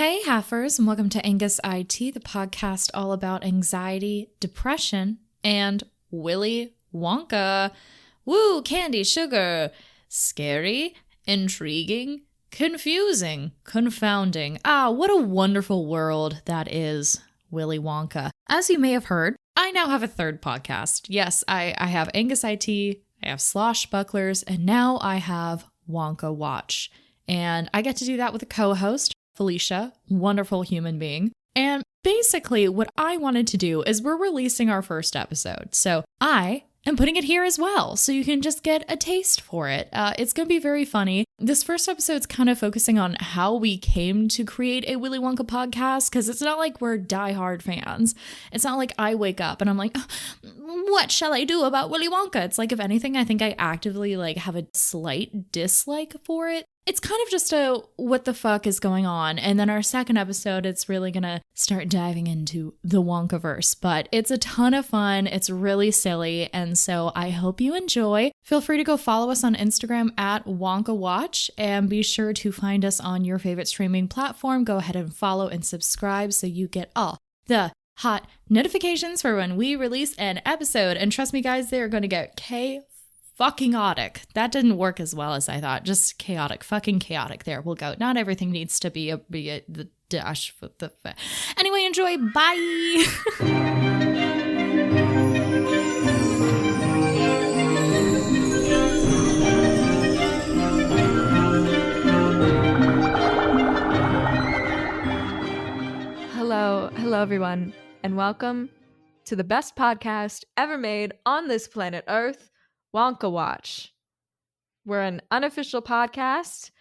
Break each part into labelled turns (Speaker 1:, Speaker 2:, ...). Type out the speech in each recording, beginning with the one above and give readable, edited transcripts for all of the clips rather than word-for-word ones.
Speaker 1: Hey, Heifers, and welcome to Angus IT, the podcast all about anxiety, depression, and Willy Wonka. Woo, candy, sugar. Scary, intriguing, confusing, confounding. Ah, what a wonderful world that is, Willy Wonka. As you may have heard, I now have a third podcast. Yes, I have Angus IT, I have Sloshbucklers, and now I have Wonka Watch. And I get to do that with a co-host, Felicia, wonderful human being. And basically what I wanted to do is we're releasing our first episode. So I am putting it here as well, so you can just get a taste for it. It's going to be very funny. This first episode's kind of focusing on how we came to create a Willy Wonka podcast, because it's not like we're diehard fans. It's not like I wake up and I'm like, what shall I do about Willy Wonka? It's like, if anything, I think I actively have a slight dislike for it. It's kind of just a what the fuck is going on. And then our second episode, it's really going to start diving into the Wonkaverse. But it's a ton of fun. It's really silly. And so I hope you enjoy. Feel free to go follow us on Instagram at Wonka Watch. And be sure to find us on your favorite streaming platform. Go ahead and follow and subscribe so you get all the hot notifications for when we release an episode. And trust me, guys, they're going to get fucking chaotic. That didn't work as well as I thought. Just chaotic, fucking chaotic. There we'll go. Not everything needs to be the dash for the anyway. Enjoy. Bye.
Speaker 2: Hello everyone, and welcome to the best podcast ever made on this planet Earth, Wonka Watch. We're an unofficial podcast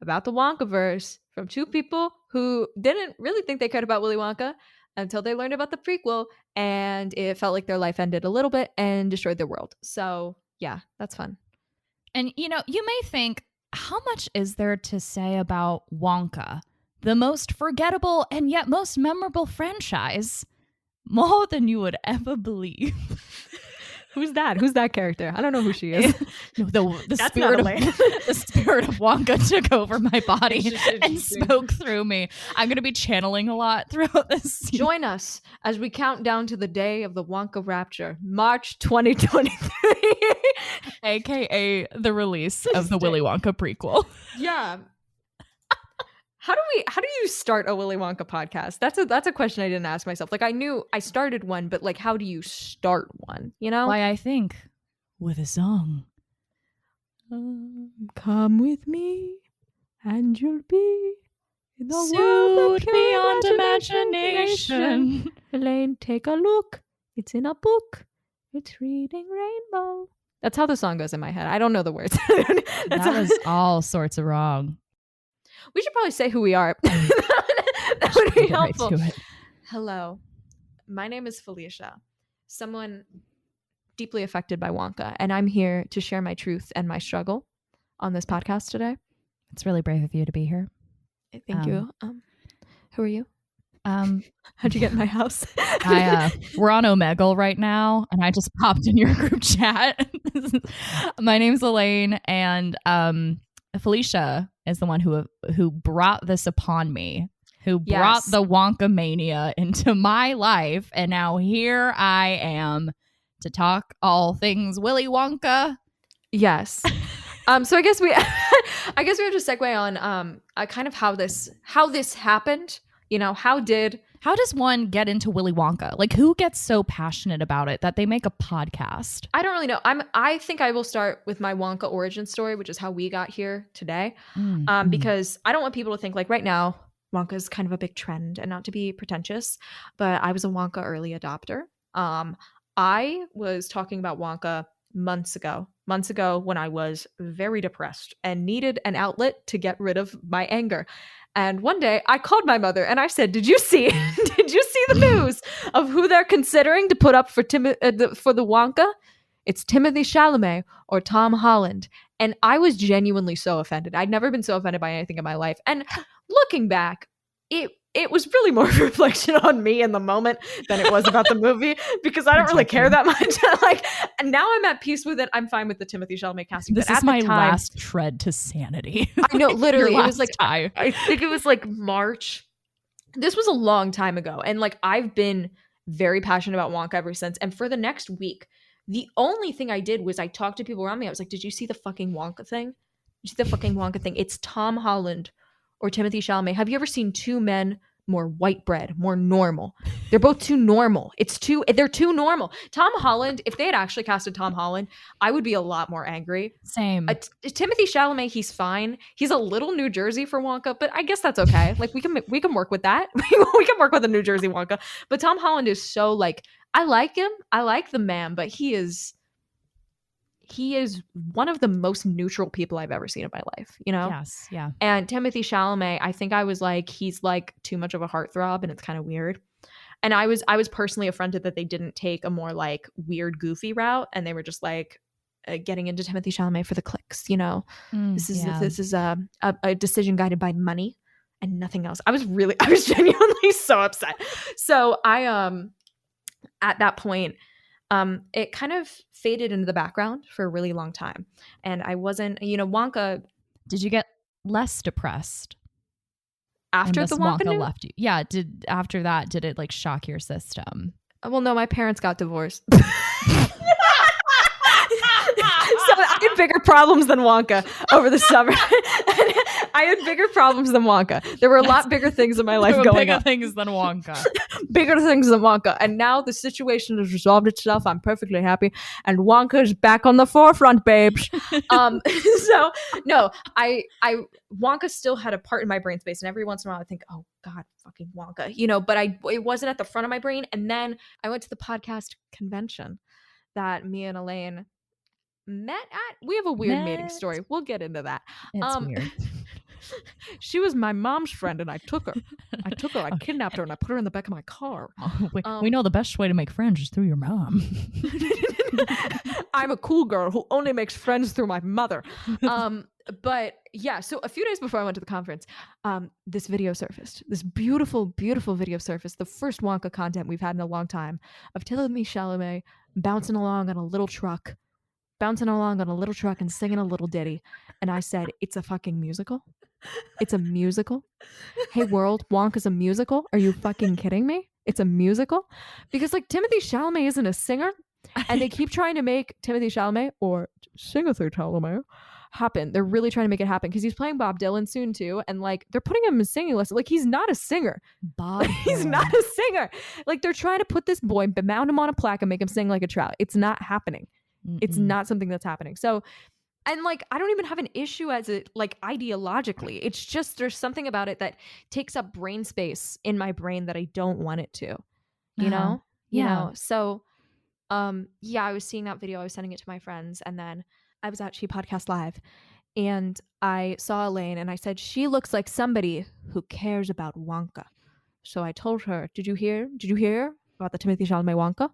Speaker 2: about the Wonkaverse from two people who didn't really think they cared about Willy Wonka until they learned about the prequel, and it felt like their life ended a little bit and destroyed their world. So yeah, that's fun.
Speaker 1: And you may think, how much is there to say about Wonka, the most forgettable and yet most memorable franchise? More than you would ever believe.
Speaker 2: Who's that? Who's that character? I don't know who she is.
Speaker 1: The spirit of Wonka took over my body and spoke through me. I'm going to be channeling a lot throughout this.
Speaker 2: Join us as we count down to the day of the Wonka Rapture, March 2023.
Speaker 1: AKA the release of the Willy Wonka prequel.
Speaker 2: Yeah. How do you start a Willy Wonka podcast? That's a question I didn't ask myself. I knew I started one, but how do you start one?
Speaker 1: Why, I think with a song.
Speaker 2: Come with me, and you'll be in the
Speaker 1: world beyond imagination.
Speaker 2: Elaine, take a look. It's in a book. It's reading Rainbow. That's how the song goes in my head. I don't know the words.
Speaker 1: That was all sorts of wrong.
Speaker 2: We should probably say who we are. That would be helpful.
Speaker 1: Right.
Speaker 2: Hello. My name is Felicia, someone deeply affected by Wonka, and I'm here to share my truth and my struggle on this podcast today.
Speaker 1: It's really brave of you to be here.
Speaker 2: Thank you. Who are you? How'd you get in my house?
Speaker 1: We're on Omegle right now, and I just popped in your group chat. My name's Elaine, and Felicia is the one who brought this upon me, who brought the Wonka mania into my life, and now here I am to talk all things Willy Wonka.
Speaker 2: Yes. So I guess we have to segue on kind of how this happened. How
Speaker 1: does one get into Willy Wonka? Who gets so passionate about it that they make a podcast?
Speaker 2: I don't really know. I think I will start with my Wonka origin story, which is how we got here today. Because I don't want people to think right now Wonka is kind of a big trend, and not to be pretentious, but I was a Wonka early adopter. I was talking about Wonka months ago when I was very depressed and needed an outlet to get rid of my anger. And one day I called my mother and I said, did you see the news of who they're considering to put up for the Wonka? It's Timothée Chalamet or Tom Holland. And I was genuinely so offended. I'd never been so offended by anything in my life. And looking back, it was really more a reflection on me in the moment than it was about the movie, because I don't really care that much. And now I'm at peace with it. I'm fine with the Timothée Chalamet casting.
Speaker 1: This is my last tread to sanity.
Speaker 2: I know, literally. It was
Speaker 1: time.
Speaker 2: I think it was March This was a long time ago. And like, I've been very passionate about Wonka ever since. And for the next week, the only thing I did was I talked to people around me. I was like, did you see the fucking Wonka thing? Did you see the fucking Wonka thing? It's Tom Holland or Timothy Chalamet. Have you ever seen two men more white bread, more normal? They're both too normal. They're too normal. Tom Holland, if they had actually casted Tom Holland, I would be a lot more angry.
Speaker 1: Same.
Speaker 2: Timothy Chalamet, he's fine. He's a little New Jersey for Wonka, but I guess that's okay. Like we can work with that. We can work with a New Jersey Wonka. But Tom Holland is so like, I like him. I like the man, but he is one of the most neutral people I've ever seen in my life, you know?
Speaker 1: Yes, yeah.
Speaker 2: And Timothy Chalamet, I think I was like, he's like too much of a heartthrob, and it's kind of weird. And I was personally affronted that they didn't take a more like weird, goofy route, and they were just like getting into Timothy Chalamet for the clicks, you know? This is a decision guided by money and nothing else. I was genuinely so upset. So I at that point, it kind of faded into the background for a really long time. And I wasn't, Wonka.
Speaker 1: Did you get less depressed
Speaker 2: after the Wonka
Speaker 1: left you? Yeah. After that, did it like shock your system?
Speaker 2: Well, no, my parents got divorced. So I had bigger problems than Wonka over the summer. I had bigger problems than Wonka. There were a lot bigger things in my life going on.
Speaker 1: Bigger things than Wonka.
Speaker 2: Bigger things than Wonka. And now the situation has resolved itself. I'm perfectly happy. And Wonka's back on the forefront, babes. So, no, Wonka still had a part in my brain space. And every once in a while I think, oh, God, fucking Wonka. But it wasn't at the front of my brain. And then I went to the podcast convention that me and Elaine met at. We have a weird mating story. We'll get into that.
Speaker 1: It's weird.
Speaker 2: She was my mom's friend, and I took her. I kidnapped her, and I put her in the back of my car.
Speaker 1: We know the best way to make friends is through your mom.
Speaker 2: I'm a cool girl who only makes friends through my mother. But yeah, so a few days before I went to the conference, this video surfaced. This beautiful, beautiful video surfaced. The first Wonka content we've had in a long time of Timothy Chalamet bouncing along on a little truck and singing a little ditty. And I said, it's a fucking musical. It's a musical. Hey world, Wonka's a musical. Are you fucking kidding me? It's a musical? Because like Timothy Chalamet isn't a singer, and they keep trying to make Timothy Chalamet or Timothy Chalamet happen. They're really trying to make it happen because he's playing Bob Dylan soon too, and like they're putting him in singing lessons. Like he's not a singer. He's not a singer. Like they're trying to put this boy, mount him on a plaque, and make him sing like a trout. It's not happening. It's not something that's happening. So, and like, I don't even have an issue as it like ideologically. It's just, there's something about it that takes up brain space in my brain that I don't want it to, you know? So, I was seeing that video. I was sending it to my friends, and then I was at She Podcast Live, and I saw Elaine, and I said, she looks like somebody who cares about Wonka. So I told her, did you hear about the Timothy Chalamet Wonka?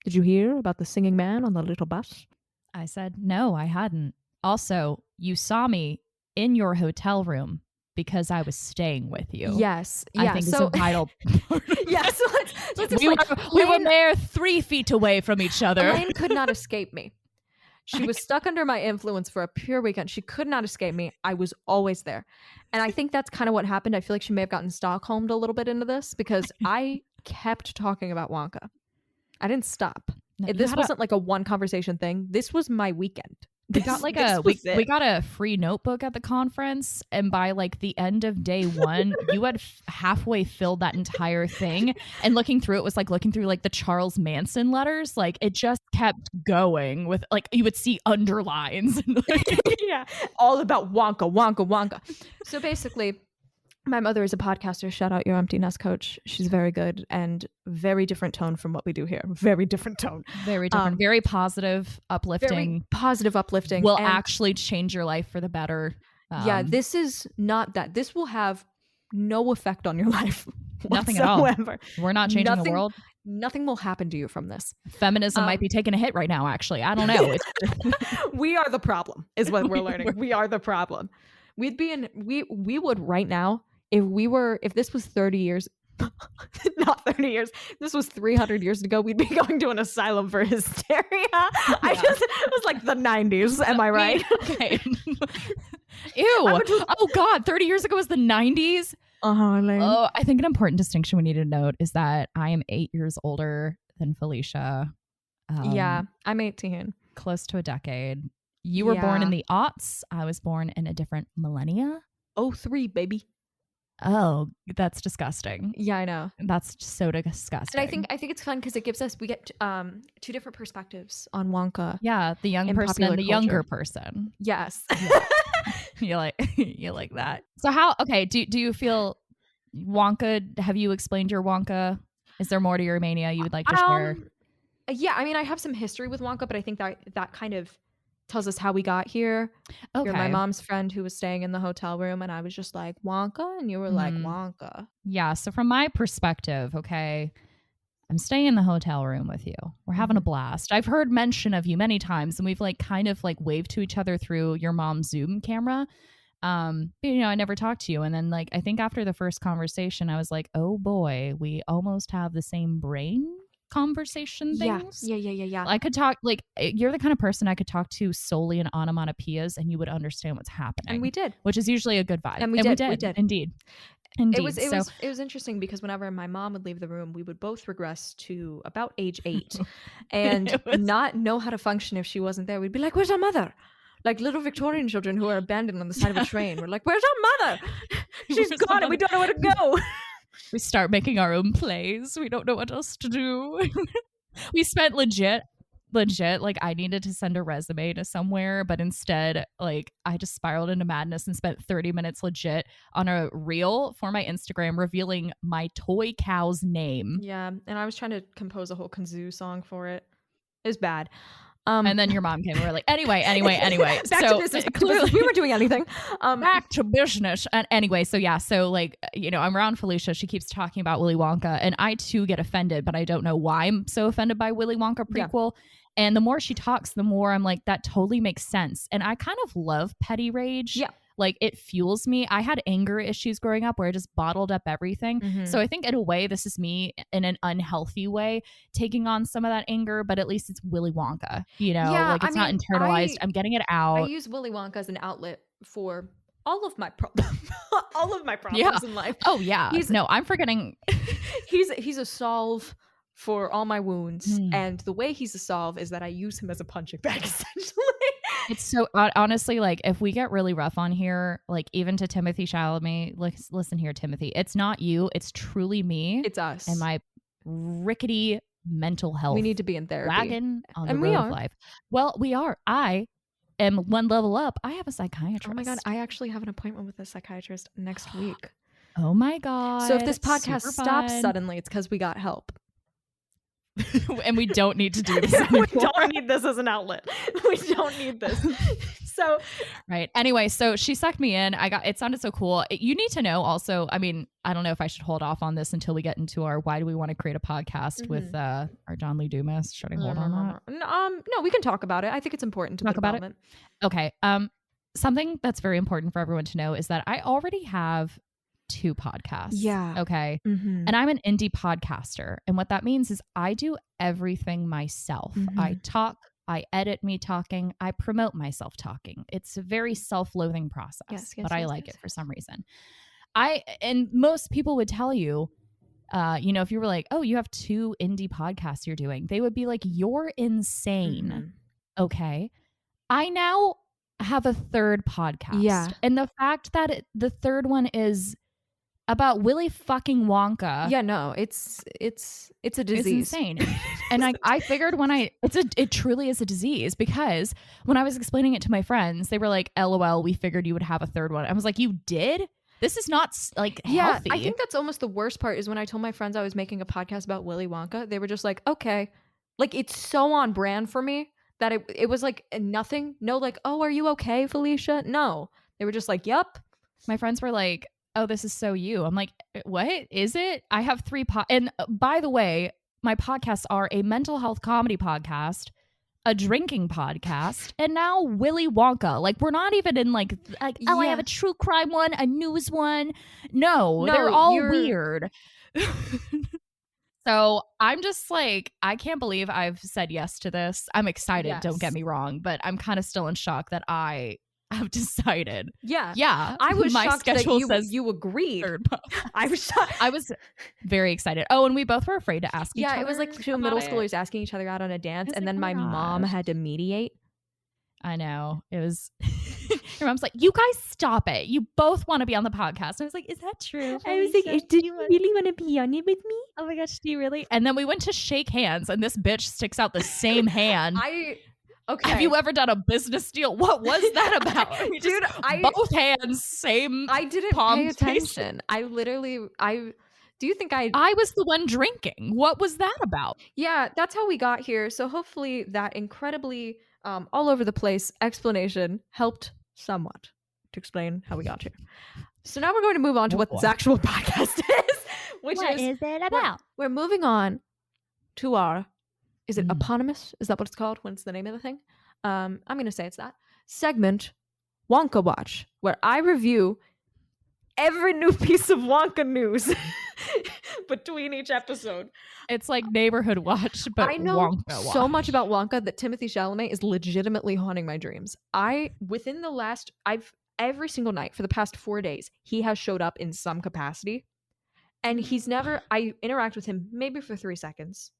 Speaker 2: Did you hear about the singing man on the little bus?
Speaker 1: I said, no, I hadn't. Also, you saw me in your hotel room because I was staying with you.
Speaker 2: Yes.
Speaker 1: I think
Speaker 2: so,
Speaker 1: it's a vital.
Speaker 2: Yeah. So let's
Speaker 1: we were there 3 feet away from each other.
Speaker 2: Elaine could not escape me. She was stuck under my influence for a pure weekend. She could not escape me. I was always there. And I think that's kind of what happened. I feel like she may have gotten Stockholmed a little bit into this because I kept talking about Wonka. I didn't stop.
Speaker 1: No,
Speaker 2: this wasn't like a one conversation thing. This was my weekend.
Speaker 1: We got like we got a free notebook at the conference, and by like the end of day one, you had halfway filled that entire thing. And looking through it was like looking through like the Charles Manson letters. Like it just kept going with like you would see underlines.
Speaker 2: Yeah, all about Wonka. So basically, my mother is a podcaster. Shout out your empty nest coach. She's very good and very different tone from what we do here. Very different tone.
Speaker 1: Very different. Very positive, uplifting. Will actually change your life for the better.
Speaker 2: This is not that. This will have no effect on your life.
Speaker 1: Nothing at all. We're not changing the world.
Speaker 2: Nothing will happen to you from this.
Speaker 1: Feminism might be taking a hit right now, actually. I don't know.
Speaker 2: We are the problem, is what we're learning. We are the problem. We would right now, if this was 30 years, not 30 years, this was 300 years ago, we'd be going to an asylum for hysteria. It was like the 90s. Am I right?
Speaker 1: Okay. Ew. Oh God, 30 years ago was the 90s?
Speaker 2: Elaine.
Speaker 3: Oh, I think an important distinction we need to note is that I am 8 years older than Felicia.
Speaker 2: Yeah, I'm 18.
Speaker 3: Close to a decade. You were born in the aughts. I was born in a different millennia.
Speaker 2: 03, baby.
Speaker 3: Oh, that's disgusting.
Speaker 2: Yeah, I know.
Speaker 3: That's so disgusting.
Speaker 2: And I think it's fun because we get two different perspectives on Wonka.
Speaker 3: Yeah, the young person and the younger person.
Speaker 2: Yes.
Speaker 3: you like that. So do you feel Wonka, have you explained your Wonka? Is there more to your mania you would like to share?
Speaker 2: Yeah, I mean, I have some history with Wonka, but I think that kind of tells us how we got here. Okay. You're my mom's friend who was staying in the hotel room, and I was just like, Wonka? And you were like, Wonka.
Speaker 3: Yeah, so from my perspective, okay, I'm staying in the hotel room with you. We're having a blast. I've heard mention of you many times, and we've like kind of like waved to each other through your mom's Zoom camera. But, I never talked to you. And then like, I think after the first conversation, I was like, oh boy, we almost have the same brain conversation things.
Speaker 2: Yeah.
Speaker 3: I could talk, like, you're the kind of person I could talk to solely in onomatopoeias and you would understand what's happening.
Speaker 2: And we did.
Speaker 3: Which is usually a good vibe.
Speaker 2: And we did.
Speaker 3: Indeed.
Speaker 2: It was interesting because whenever my mom would leave the room, we would both regress to about age 8 and not know how to function if she wasn't there. We'd be like, where's our mother? Like little Victorian children who are abandoned on the side of a train. We're like, where's our mother? She's gone and we don't know where to go.
Speaker 3: We start making our own plays. We don't know what else to do. We spent legit, like I needed to send a resume to somewhere, but instead, like I just spiraled into madness and spent 30 minutes legit on a reel for my Instagram revealing my toy cow's name.
Speaker 2: Yeah, and I was trying to compose a whole kazoo song for it. It was bad.
Speaker 3: And then your mom came and we were like, anyway.
Speaker 2: Back to business. Clearly we weren't doing anything.
Speaker 3: Back to business. And anyway, so like, I'm around Felicia. She keeps talking about Willy Wonka and I too get offended, but I don't know why I'm so offended by Willy Wonka prequel. Yeah. And the more she talks, the more I'm like, that totally makes sense. And I kind of love petty rage.
Speaker 2: Yeah.
Speaker 3: Like it fuels me. I had anger issues growing up where I just bottled up everything. Mm-hmm. So I think in a way, this is me in an unhealthy way taking on some of that anger, but at least it's Willy Wonka, like it's not internalized. I'm getting it out.
Speaker 2: I use Willy Wonka as an outlet for all of my problems, in life.
Speaker 3: Oh yeah. I'm forgetting.
Speaker 2: he's a solve for all my wounds. And the way he's a solve is that I use him as a punching bag, essentially.
Speaker 3: It's so honestly, like if we get really rough on here, like even to Timothy Chalamet, listen here, Timothy, it's not you. It's truly me.
Speaker 2: It's us.
Speaker 3: And my rickety mental health.
Speaker 2: We need to be in therapy.
Speaker 3: Wagon on the road of life. Well, we are. I am one level up. I have a psychiatrist.
Speaker 2: Oh my God. I actually have an appointment with a psychiatrist next week.
Speaker 3: Oh my God.
Speaker 2: So if this podcast stops suddenly, it's because we got help.
Speaker 3: And we don't need to do this anymore.
Speaker 2: We don't need this as an outlet. We don't need this. So
Speaker 3: right. Anyway, so she sucked me in. It sounded so cool. You need to know also, I mean, I don't know if I should hold off on this until we get into our why do we want to create a podcast with our John Lee Dumas. Should I hold on that?
Speaker 2: No, we can talk about it. I think it's important to talk about it.
Speaker 3: Okay. Something that's very important for everyone to know is that I already have 2 podcasts.
Speaker 2: Yeah.
Speaker 3: Okay. Mm-hmm. And I'm an indie podcaster. And what that means is I do everything myself. Mm-hmm. I talk, I edit me talking, I promote myself talking. It's a very self-loathing process, but I like it for some reason. And most people would tell you, if you were like, oh, you have 2 indie podcasts you're doing, they would be like, you're insane. Mm-hmm. Okay. I now have a 3rd podcast.
Speaker 2: Yeah.
Speaker 3: And the fact that the 3rd one is about Willy fucking Wonka.
Speaker 2: Yeah, no, it's a disease.
Speaker 3: It's insane. And I figured it truly is a disease because when I was explaining it to my friends, they were like, LOL, we figured you would have a 3rd one. I was like, you did? This is not like healthy.
Speaker 2: I think that's almost the worst part is when I told my friends I was making a podcast about Willy Wonka, they were just like, okay. Like it's so on brand for me that it was like nothing. No, like, oh, are you okay, Felicia? No. They were just like, yep.
Speaker 3: My friends were like, oh, this is so you. I'm like, what is it? I have 3 and by the way, my podcasts are a mental health comedy podcast, a drinking podcast, and now Willy Wonka. Like we're not even in like I have a true crime one, a news one. No, they're all weird. So I'm just like, I can't believe I've said yes to this. I'm excited. Yes. Don't get me wrong, but I'm kind of still in shock that I have decided.
Speaker 2: Yeah.
Speaker 3: Yeah.
Speaker 2: I was
Speaker 3: my
Speaker 2: shocked
Speaker 3: schedule
Speaker 2: that
Speaker 3: says
Speaker 2: you agreed.
Speaker 3: third.
Speaker 2: I was shocked.
Speaker 3: I was very excited. Oh, and we both were afraid to ask each other.
Speaker 2: Yeah, it was like two middle schoolers asking each other out on a dance, and
Speaker 3: like,
Speaker 2: then my mom had to mediate.
Speaker 3: I know. It was your mom's like, you guys stop it. You both want to be on the podcast. I was like, is that true?
Speaker 2: I was like, do you really want to be on it with me?
Speaker 3: Oh my gosh, do you really? And then we went to shake hands, and this bitch sticks out the same hand.
Speaker 2: Okay.
Speaker 3: Have you ever done a business deal? What was that about?
Speaker 2: Dude,
Speaker 3: both hands, same.
Speaker 2: I didn't pay attention. Do you think
Speaker 3: I was the one drinking. What was that about?
Speaker 2: Yeah, that's how we got here. So hopefully that incredibly all over the place explanation helped somewhat to explain how we got here. So now we're going to move on to what this actual podcast is,
Speaker 3: what is it about?
Speaker 2: We're moving on to our, is it eponymous? Is that what it's called when it's the name of the thing? I'm going to say it's that segment, Wonka Watch, where I review every new piece of Wonka news between each episode.
Speaker 3: It's like Neighborhood Watch, but
Speaker 2: I know
Speaker 3: Wonka Watch.
Speaker 2: so much about Wonka that Timothée Chalamet is legitimately haunting my dreams. Every single night for the past 4 days, he has showed up in some capacity, and I interact with him maybe for 3 seconds.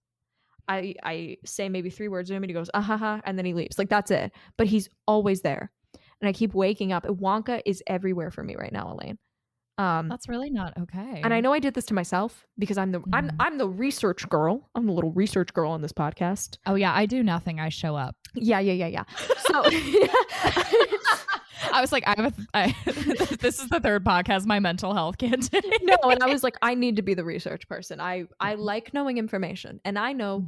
Speaker 2: I say maybe 3 words to him, and he goes, and then he leaves. Like, that's it. But he's always there. And I keep waking up. Wonka is everywhere for me right now, Elaine.
Speaker 3: That's really not okay.
Speaker 2: And I know I did this to myself because I'm the research girl. I'm the little research girl on this podcast.
Speaker 3: Oh yeah, I do nothing. I show up.
Speaker 2: Yeah. So
Speaker 3: I was like, this is the third podcast my mental health can't take.
Speaker 2: No, and I was like, I need to be the research person. I like knowing information, and I know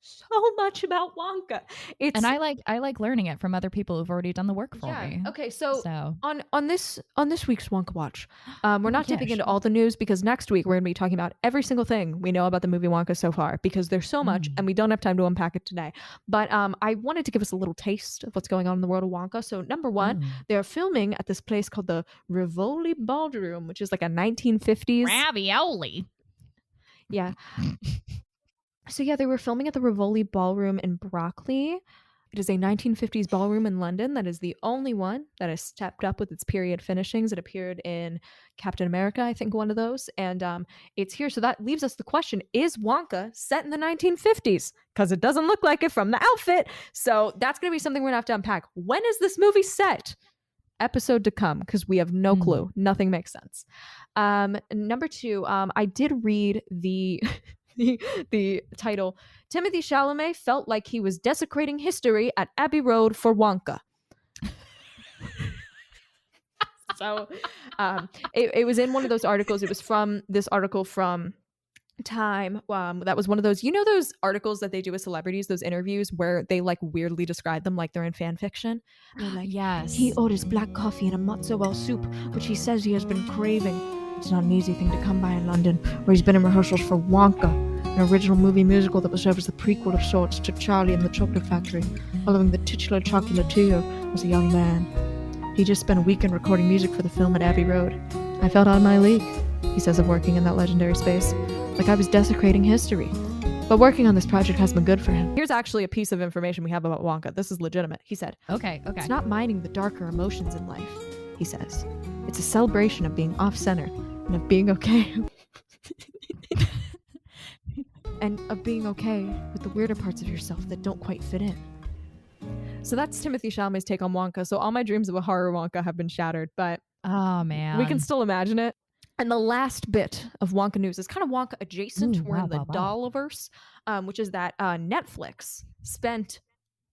Speaker 2: so much about Wonka.
Speaker 3: And I like learning it from other people who've already done the work for me.
Speaker 2: Okay, so on this week's Wonka Watch, we're not dipping into all the news because next week we're going to be talking about every single thing we know about the movie Wonka so far because there's so much and we don't have time to unpack it today. But I wanted to give us a little taste of what's going on in the world of Wonka. So number one, they're filming at this place called the Rivoli Ballroom, which is like a 1950s
Speaker 3: ravioli.
Speaker 2: Yeah. So yeah, they were filming at the Rivoli Ballroom in Brockley. It is a 1950s ballroom in London that is the only one that has stepped up with its period finishings. It appeared in Captain America, I think one of those, and it's here. So that leaves us the question, is Wonka set in the 1950s? Because it doesn't look like it from the outfit. So that's going to be something we're going to have to unpack. When is this movie set? Episode to come, because we have no clue. Nothing makes sense. Number two, I did read the title, Timothée Chalamet felt like he was desecrating history at Abbey Road for Wonka. So it was in one of those articles. It was from this article from Time. That was one of those, those articles that they do with celebrities, those interviews where they like weirdly describe them like they're in fan fiction. And like,
Speaker 3: yes,
Speaker 2: he orders black coffee and a matzo soup, which he says he has been craving. It's not an easy thing to come by in London, where he's been in rehearsals for Wonka, an original movie musical that will serve as the prequel of sorts to Charlie and the Chocolate Factory, following the titular chocolatier as a young man. He just spent a weekend recording music for the film at Abbey Road. I felt out of my league, he says of working in that legendary space, like I was desecrating history. But working on this project has been good for him. Here's actually a piece of information we have about Wonka. This is legitimate. He said,
Speaker 3: Okay.
Speaker 2: It's not mining the darker emotions in life, he says. It's a celebration of being off-center and of being okay. And of being okay with the weirder parts of yourself that don't quite fit in. So that's Timothée Chalamet's take on Wonka. So all my dreams of a horror Wonka have been shattered, but
Speaker 3: oh man,
Speaker 2: we can still imagine it. And the last bit of Wonka news is kind of Wonka adjacent. We're in the Dollverse, which is that Netflix spent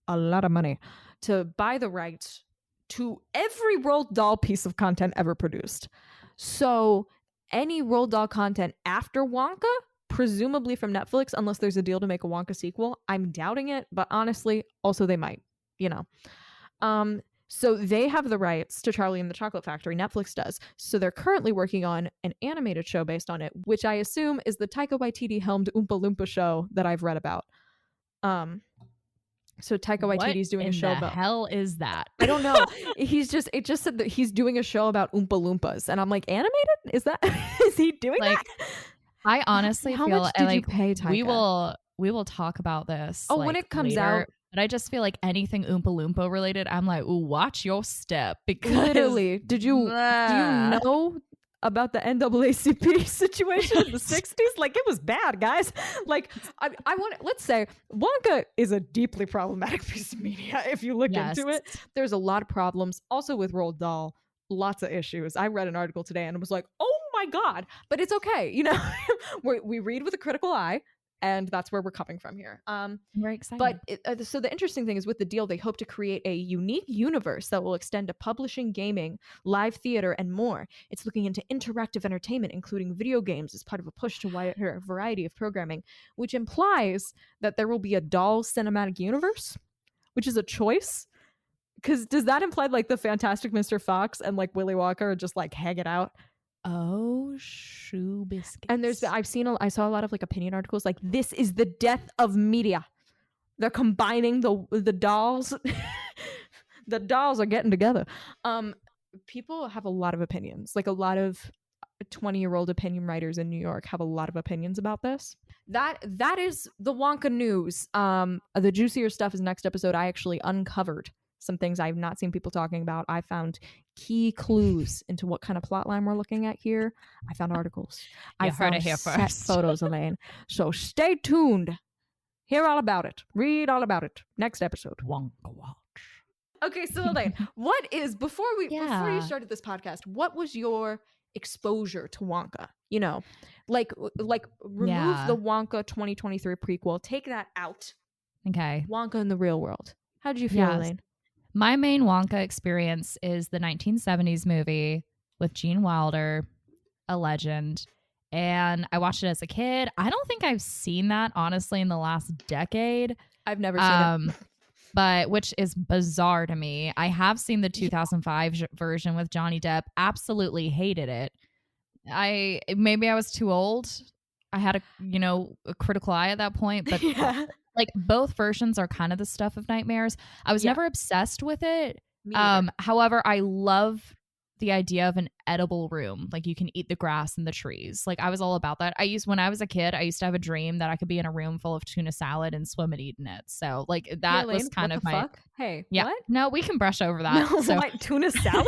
Speaker 2: a lot of money to buy the rights to every Roald Dahl piece of content ever produced. So any Roald Dahl content after Wonka, presumably from Netflix, unless there's a deal to make a Wonka sequel. I'm doubting it, but honestly, also they might, So they have the rights to Charlie and the Chocolate Factory. Netflix does. So they're currently working on an animated show based on it, which I assume is the Taika Waititi helmed Oompa Loompa show that I've read about. So Taika Waititi's doing a show about...
Speaker 3: What the hell is that?
Speaker 2: I don't know. It just said that he's doing a show about Oompa Loompas. And I'm like, animated? Is he doing that?
Speaker 3: I honestly
Speaker 2: How
Speaker 3: feel
Speaker 2: much did
Speaker 3: like
Speaker 2: you pay Taika?
Speaker 3: we will talk about this.
Speaker 2: Oh, when it comes
Speaker 3: later.
Speaker 2: out,
Speaker 3: But I just feel like anything Oompa Loompa related, I'm like, ooh, watch your step. Because
Speaker 2: Literally, do you know about the NAACP situation in the 60s? Like, it was bad, guys. Like, let's say Wonka is a deeply problematic piece of media. If you look into it, there's a lot of problems. Also with Roald Dahl, lots of issues. I read an article today and it was like, oh my God, but it's okay. You know, we read with a critical eye. And that's where we're coming from here.
Speaker 3: I'm very excited.
Speaker 2: But so the interesting thing is with the deal, they hope to create a unique universe that will extend to publishing, gaming, live theater, and more. It's looking into interactive entertainment, including video games, as part of a push to wider variety of programming, which implies that there will be a doll cinematic universe, which is a choice. Because does that imply like the Fantastic Mr. Fox and like Willy Wonka are just like hang it out?
Speaker 3: Oh, shoe biscuits.
Speaker 2: And I saw a lot of like opinion articles like, this is the death of media. They're combining the dolls. The dolls are getting together. People have a lot of opinions. Like a lot of 20-year-old opinion writers in New York have a lot of opinions about this. That is the Wonka news. The juicier stuff is next episode. I actually uncovered some things I've not seen people talking about. I found key clues into what kind of plot line we're looking at here. I found articles. I found set photos, Elaine. So stay tuned. Hear all about it. Read all about it. Next episode.
Speaker 3: Wonka Watch.
Speaker 2: Okay, so Elaine, before you started this podcast, what was your exposure to Wonka? You know, like remove the Wonka 2023 prequel. Take that out.
Speaker 3: Okay.
Speaker 2: Wonka in the real world. How did you feel, Elaine?
Speaker 3: My main Wonka experience is the 1970s movie with Gene Wilder, a legend. And I watched it as a kid. I don't think I've seen that, honestly, in the last decade.
Speaker 2: I've never seen it.
Speaker 3: But which is bizarre to me. I have seen the 2005 version with Johnny Depp. Absolutely hated it. Maybe I was too old. I had a critical eye at that point, but like both versions are kind of the stuff of nightmares. I was never obsessed with it. However, I love the idea of an edible room. Like you can eat the grass and the trees. Like I was all about that. When I was a kid, I used to have a dream that I could be in a room full of tuna salad and swim and eat in it. So like that was kind of my
Speaker 2: fuck? Hey,
Speaker 3: yeah.
Speaker 2: What?
Speaker 3: No, we can brush over that.
Speaker 2: No, so. What, tuna salad?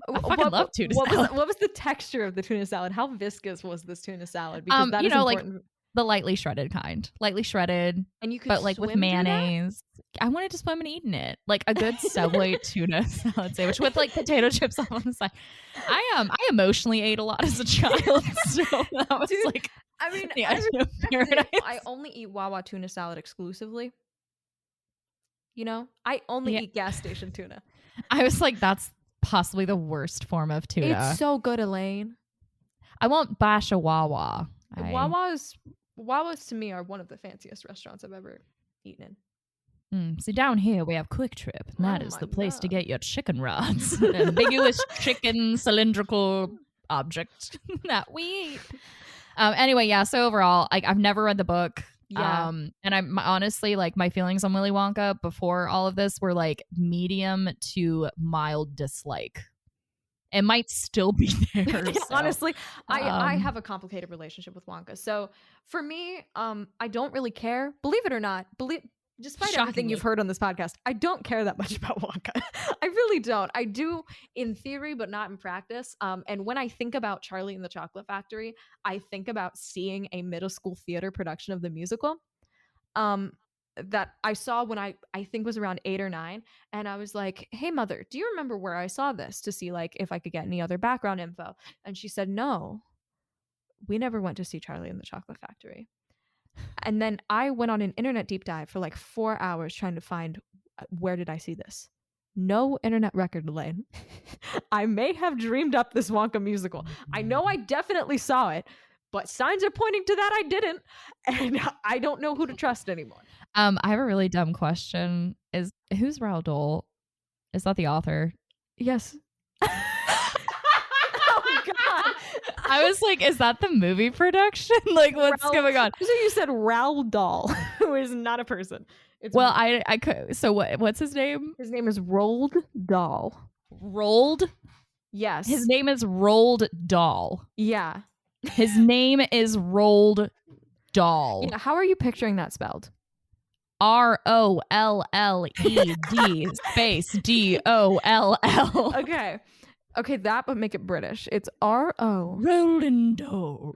Speaker 3: I fucking love tuna salad.
Speaker 2: What was the texture of the tuna salad? How viscous was this tuna salad? Because that is important.
Speaker 3: Like the lightly shredded kind. Lightly shredded.
Speaker 2: And you could
Speaker 3: but like with mayonnaise. I wanted to swim and eat in it. Like a good Subway tuna salad sandwich with like potato chips on the side. I emotionally ate a lot as a child. So that was like
Speaker 2: I only eat Wawa tuna salad exclusively. You know? I only eat gas station tuna.
Speaker 3: I was like, that's possibly the worst form of tuna.
Speaker 2: It's so good, Elaine.
Speaker 3: I won't bash a Wawa.
Speaker 2: Wawa's to me are one of the fanciest restaurants I've ever eaten in.
Speaker 3: So down here we have Quick Trip, and that is the place to get your chicken rods, an ambiguous chicken cylindrical object that we eat. Anyway, yeah. So overall, I've never read the book.
Speaker 2: Yeah.
Speaker 3: And I'm honestly like my feelings on Willy Wonka before all of this were like medium to mild dislike. It might still be there. So.
Speaker 2: Honestly, I have a complicated relationship with Wonka. So for me, I don't really care. Believe it or not, despite everything you've heard on this podcast, I don't care that much about Wonka. I really don't. I do in theory, but not in practice. And when I think about Charlie and the Chocolate Factory, I think about seeing a middle school theater production of the musical. That I saw when I think was around 8 or 9, and I was like, hey mother, do you remember where I saw this, to see like if I could get any other background info? And she said, no, we never went to see Charlie and the Chocolate Factory. And then I went on an internet deep dive for like 4 hours trying to find where did I see this. No internet record, Elaine. I may have dreamed up this Wonka musical. I know I definitely saw it, but signs are pointing to that I didn't, and I don't know who to trust anymore.
Speaker 3: I have a really dumb question. Who's Roald Dahl? Is that the author?
Speaker 2: Yes. Oh God!
Speaker 3: I was like, is that the movie production? Like, what's going on?
Speaker 2: So you said Roald Dahl, who is not a person.
Speaker 3: I could. So what's his name?
Speaker 2: His name is Roald Dahl.
Speaker 3: Roald?
Speaker 2: Yes.
Speaker 3: His name is Roald Dahl.
Speaker 2: Yeah.
Speaker 3: His name is Roald Dahl.
Speaker 2: Yeah. How are you picturing that spelled?
Speaker 3: ROLLED space DOLL.
Speaker 2: Okay, that, but make it British. It's R-O.
Speaker 3: Rolling Door.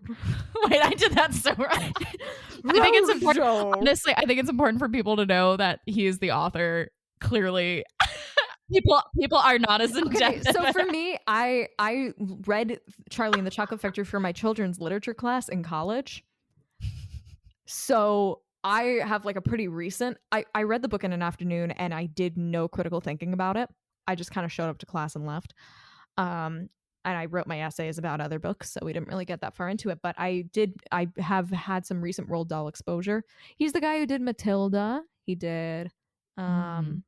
Speaker 3: Wait, I did that so right. I think it's important. Honestly, I think it's important for people to know that he is the author. Clearly, people are not as in depth.
Speaker 2: Okay, so for me, I read Charlie and the Chocolate Factory for my children's literature class in college. So I have like a pretty recent. I read the book in an afternoon, and I did no critical thinking about it. I just kind of showed up to class and left. And I wrote my essays about other books, so we didn't really get that far into it. But I have had some recent Roald Dahl exposure. He's the guy who did Matilda. He did James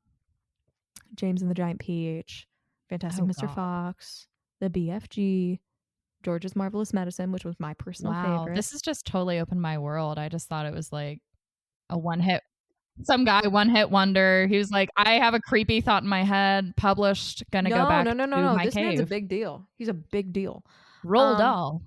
Speaker 2: and the Giant Peach, Fantastic Mr. Fox, The BFG, George's Marvelous Medicine, which was my personal favorite.
Speaker 3: This has just totally opened my world. I just thought it was like a some guy one-hit wonder. He was like, I have a creepy thought in my head, published, gonna go back to my
Speaker 2: this
Speaker 3: cave.
Speaker 2: man's a big deal. He's a big deal.
Speaker 3: Roald Dahl.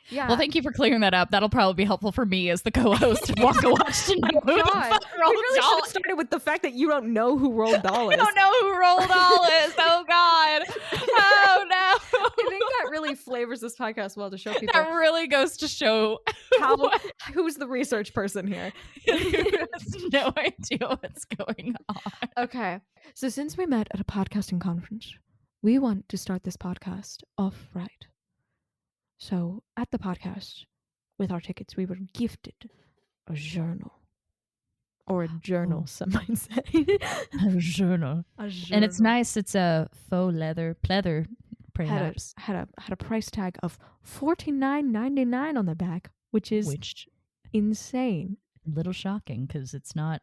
Speaker 2: Yeah.
Speaker 3: Well, thank you for clearing that up. That'll probably be helpful for me as the co-host of Wonka Watch to know who the fuck
Speaker 2: we really should have started with the fact that you don't know who Roald Dahl is.
Speaker 3: I don't know who Roald Dahl is. Oh God. Oh no.
Speaker 2: I think that really flavors this podcast well to show people.
Speaker 3: That really goes to show
Speaker 2: who's the research person here.
Speaker 3: Who has no idea what's going on.
Speaker 2: Okay. So since we met at a podcasting conference, we want to start this podcast off right. So at the podcast, with our tickets, we were gifted a journal. Or a journal, some might say.
Speaker 3: A journal. And it's nice. It's a faux leather pleather, perhaps.
Speaker 2: Had a price tag of $49.99 on the back, which is insane.
Speaker 3: A little shocking because it's not,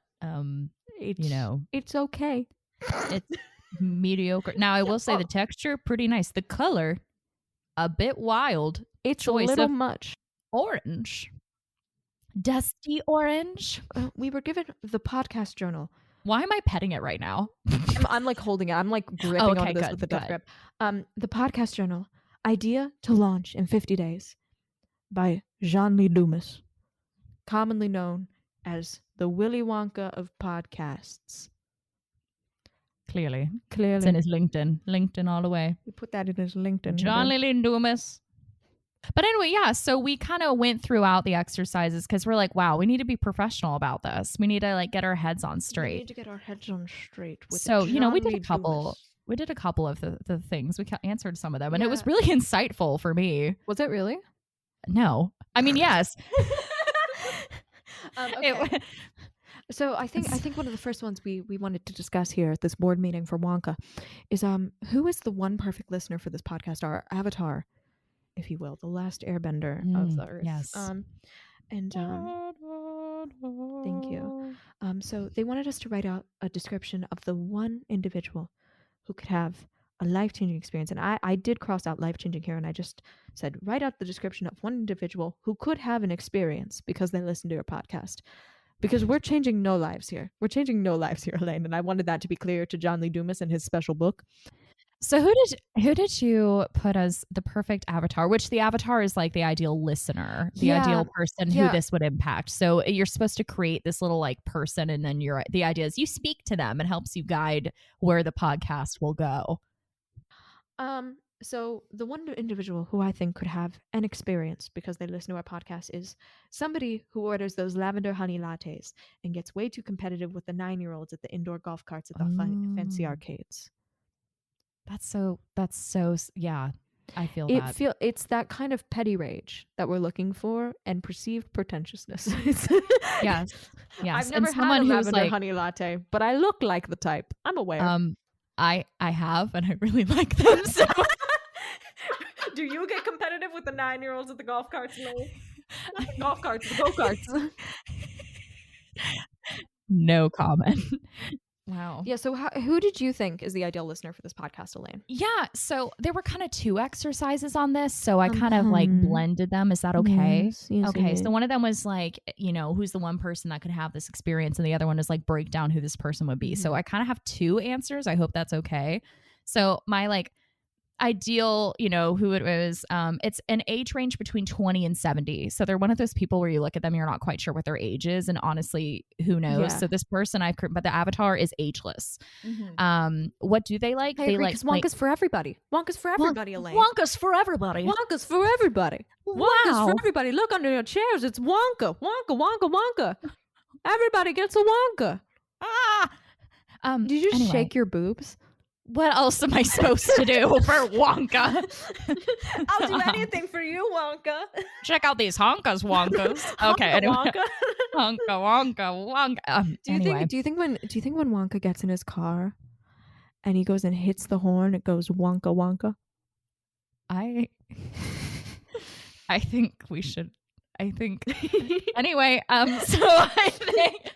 Speaker 2: it's okay.
Speaker 3: It's mediocre. Now, I will say the texture, pretty nice. The color, a bit wild.
Speaker 2: It's a little much.
Speaker 3: Orange. Dusty orange.
Speaker 2: We were given the podcast journal.
Speaker 3: Why am I petting it right now?
Speaker 2: I'm like holding it. I'm like gripping onto this with the death grip. The podcast journal. Idea to launch in 50 days by Jean-Lee Dumas, commonly known as the Willy Wonka of podcasts.
Speaker 3: Clearly. It's in his LinkedIn. LinkedIn all the way.
Speaker 2: We put that in his LinkedIn.
Speaker 3: Jean-Lee Dumas. But anyway, yeah, so we kind of went throughout the exercises because we're like, wow, we need to be professional about this. We need to like get our heads on straight.
Speaker 2: We need to get our heads on straight.
Speaker 3: So, we did a couple. We did a couple of the things. We answered some of them, and it was really insightful for me.
Speaker 2: Was it really?
Speaker 3: No. I mean, yes.
Speaker 2: Okay. So I think one of the first ones we wanted to discuss here at this board meeting for Wonka is who is the one perfect listener for this podcast? Our avatar, if you will, the last airbender of the earth.
Speaker 3: Yes.
Speaker 2: Thank you. So they wanted us to write out a description of the one individual who could have a life-changing experience. And I did cross out life-changing here, and I just said, write out the description of one individual who could have an experience because they listened to your podcast. Because we're changing no lives here. We're changing no lives here, Elaine. And I wanted that to be clear to Jean-Lee Dumas in his special book.
Speaker 3: So who did you put as the perfect avatar? Which the avatar is like the ideal listener, the ideal person who this would impact. So you're supposed to create this little like person, and then the idea is you speak to them. It helps you guide where the podcast will go.
Speaker 2: So the one individual who I think could have an experience because they listen to our podcast is somebody who orders those lavender honey lattes and gets way too competitive with the 9-year-olds at the indoor golf carts at the fancy arcades.
Speaker 3: That's so yeah. I feel
Speaker 2: it's that kind of petty rage that we're looking for and perceived pretentiousness.
Speaker 3: Yes.
Speaker 2: I've never had a lavender honey latte, but I look like the type. I'm aware.
Speaker 3: I have, and I really like them. So.
Speaker 2: Do you get competitive with the 9-year-olds at the golf carts? No. Not the golf carts, the go-karts.
Speaker 3: No comment. Wow.
Speaker 2: Yeah, so who did you think is the ideal listener for this podcast, Elaine?
Speaker 3: Yeah, so there were kind of 2 exercises on this, so I kind of like blended them. Is that okay?
Speaker 2: Yes,
Speaker 3: okay, so one of them was like, who's the one person that could have this experience, and the other one is like break down who this person would be. So I kind of have 2 answers. I hope that's okay. So I ideal, who it was. It's an age range between 20 and 70. So they're one of those people where you look at them, you're not quite sure what their age is. And honestly, who knows?
Speaker 2: Yeah.
Speaker 3: So this person but the avatar is ageless. What do they like?
Speaker 2: I
Speaker 3: They
Speaker 2: agree,
Speaker 3: like
Speaker 2: 'cause Wonka's for everybody. Wonka's for everybody, Elaine.
Speaker 3: Wonka's for everybody.
Speaker 2: Wonka's for everybody.
Speaker 3: Wow.
Speaker 2: Wonka's for everybody. Look under your chairs. It's Wonka. Wonka, Wonka, Wonka. Everybody gets a Wonka. Did you just shake your boobs?
Speaker 3: What else am I supposed to do for Wonka?
Speaker 2: I'll do anything for you, Wonka.
Speaker 3: Check out these honkas, Wonkas. Okay,
Speaker 2: Honka,
Speaker 3: anyway.
Speaker 2: Wonka.
Speaker 3: Wonka.
Speaker 2: Do you think when Wonka gets in his car and he goes and hits the horn, it goes Wonka, Wonka?
Speaker 3: I think we should. Anyway, so I think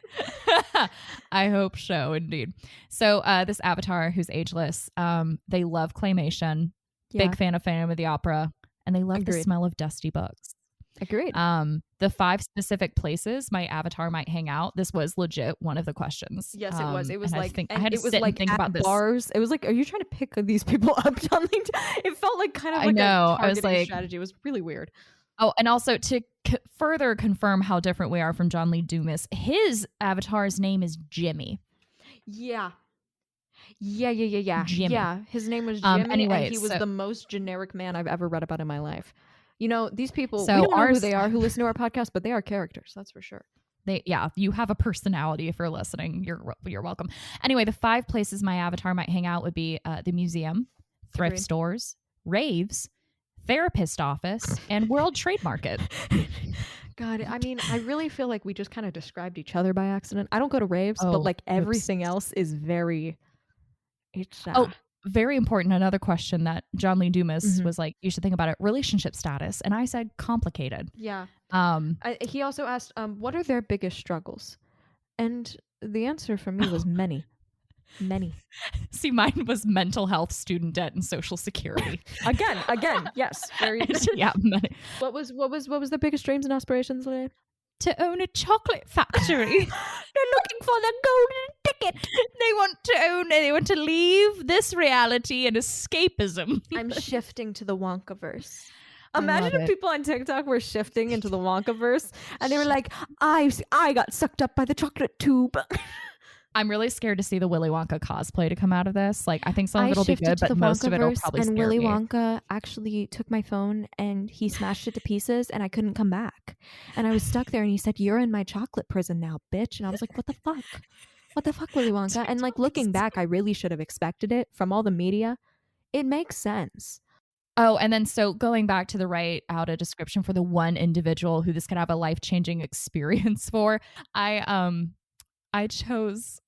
Speaker 3: I hope so, indeed. So this avatar who's ageless, they love claymation, big fan of Phantom of the Opera, and they love the smell of dusty books.
Speaker 2: Agreed.
Speaker 3: The 5 specific places my avatar might hang out. This was legit one of the questions.
Speaker 2: Yes, it was. It was like
Speaker 3: I had to sit and think about this.
Speaker 2: Bars. It was like, are you trying to pick these people up, John Lee? It felt like kind of like a targeting strategy. It was really weird.
Speaker 3: Oh, and also to further confirm how different we are from John Lee Dumas, his avatar's name is Jimmy.
Speaker 2: Yeah.
Speaker 3: Jimmy.
Speaker 2: Yeah, his name was Jimmy,
Speaker 3: anyway,
Speaker 2: and he was the most generic man I've ever read about in my life. These people,
Speaker 3: so
Speaker 2: we don't know who they are who listen to our podcast, but they are characters, that's for sure.
Speaker 3: You have a personality if you're listening. You're welcome. Anyway, the 5 places my avatar might hang out would be the museum, thrift stores, raves, therapist office, and World Trade Market.
Speaker 2: God, I mean, I really feel like we just kind of described each other by accident. I don't go to raves, but like everything else is very. It's
Speaker 3: very important. Another question that John Lee Dumas was like, you should think about it. Relationship status, and I said complicated.
Speaker 2: Yeah. He also asked, what are their biggest struggles? And the answer for me was many. Many.
Speaker 3: See, mine was mental health, student debt, and Social Security.
Speaker 2: Again, yes. Very.
Speaker 3: Yeah. Many.
Speaker 2: What was the biggest dreams and aspirations, Elaine?
Speaker 3: To own a chocolate factory.
Speaker 2: They're looking for the golden ticket.
Speaker 3: They want to leave this reality and escapism.
Speaker 2: I'm shifting to the Wonkaverse. Imagine if people on TikTok were shifting into the Wonkaverse and they were like, I got sucked up by the chocolate tube.
Speaker 3: I'm really scared to see the Willy Wonka cosplay to come out of this. Like, I think some of it'll be good, but most of it'll probably scare me.
Speaker 2: And Willy Wonka actually took my phone and he smashed it to pieces and I couldn't come back. And I was stuck there and he said, "You're in my chocolate prison now, bitch." And I was like, what the fuck? What the fuck, Willy Wonka? And like looking back, I really should have expected it from all the media. It makes sense.
Speaker 3: Oh, and then so going back to the write out a description for the one individual who this could have a life-changing experience for, I chose,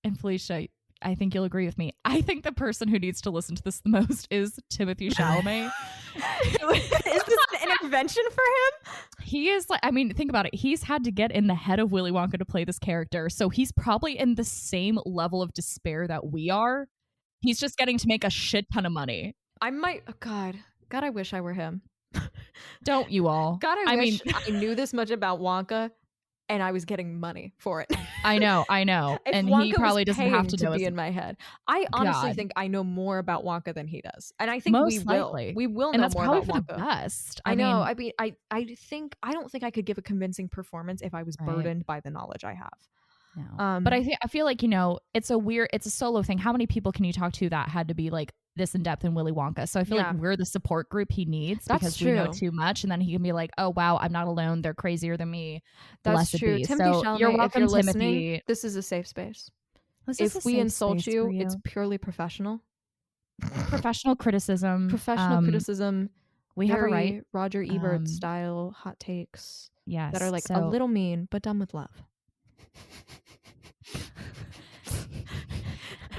Speaker 3: and Felicia, I think you'll agree with me, I think the person who needs to listen to this the most is Timothée Chalamet.
Speaker 2: Is this an intervention for him?
Speaker 3: He is like, I mean, think about it. He's had to get in the head of Willy Wonka to play this character. So he's probably in the same level of despair that we are. He's just getting to make a shit ton of money.
Speaker 2: God, I wish I were him.
Speaker 3: Don't you all?
Speaker 2: God, I wish I knew this much about Wonka and I was getting money for it.
Speaker 3: I know. And
Speaker 2: Wonka
Speaker 3: he probably doesn't have to know
Speaker 2: be in my head. I honestly think I know more about Wonka than he does. And I think we will know more about Wonka.
Speaker 3: The best.
Speaker 2: I know. I mean, I don't think I could give a convincing performance if I was burdened by the knowledge I have.
Speaker 3: No. But I feel like, it's a solo thing. How many people can you talk to that had to be like this in depth in Willy Wonka? So I feel like we're the support group he needs because we know too much, and then he can be like, oh wow, I'm not alone, they're crazier than me.
Speaker 2: That's true. Timothée Chalamet,
Speaker 3: you're welcome,
Speaker 2: if you're
Speaker 3: Timothy.
Speaker 2: Listening, this is a safe space. If we insult you, it's purely professional.
Speaker 3: Professional criticism. We have a right.
Speaker 2: Roger Ebert style hot takes.
Speaker 3: Yes,
Speaker 2: that are like a little mean but done with love.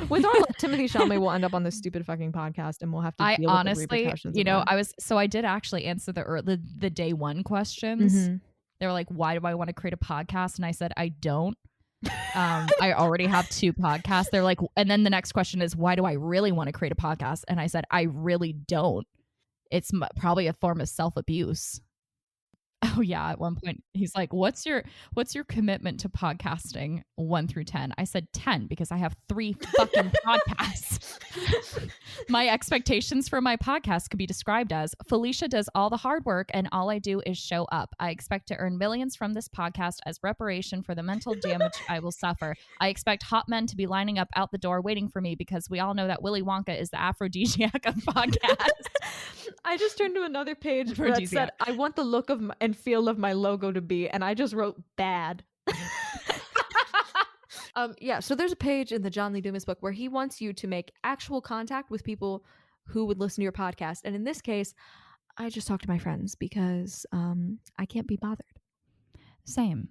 Speaker 2: With our luck, Timothée Chalamet will end up on this stupid fucking podcast, and we'll have to deal with the repercussions.
Speaker 3: I did actually answer the day one questions. Mm-hmm. They were like, "Why do I want to create a podcast?" And I said, "I don't. I already have 2 podcasts." They're like, and then the next question is, "Why do I really want to create a podcast?" And I said, "I really don't. It's probably a form of self-abuse." Oh yeah, at one point he's like, what's your commitment to podcasting 1 through 10? I said 10 because I have 3 fucking podcasts. My expectations for my podcast could be described as Felicia does all the hard work and all I do is show up. I expect to earn millions from this podcast as reparation for the mental damage I will suffer. I expect hot men to be lining up out the door waiting for me because we all know that Willy Wonka is the aphrodisiac of podcasts.
Speaker 2: I just turned to another page where it said, I want the look of and feel of my logo to be, and I just wrote bad. So there's a page in the John Lee Dumas book where he wants you to make actual contact with people who would listen to your podcast. And in this case, I just talk to my friends because I can't be bothered.
Speaker 3: Same.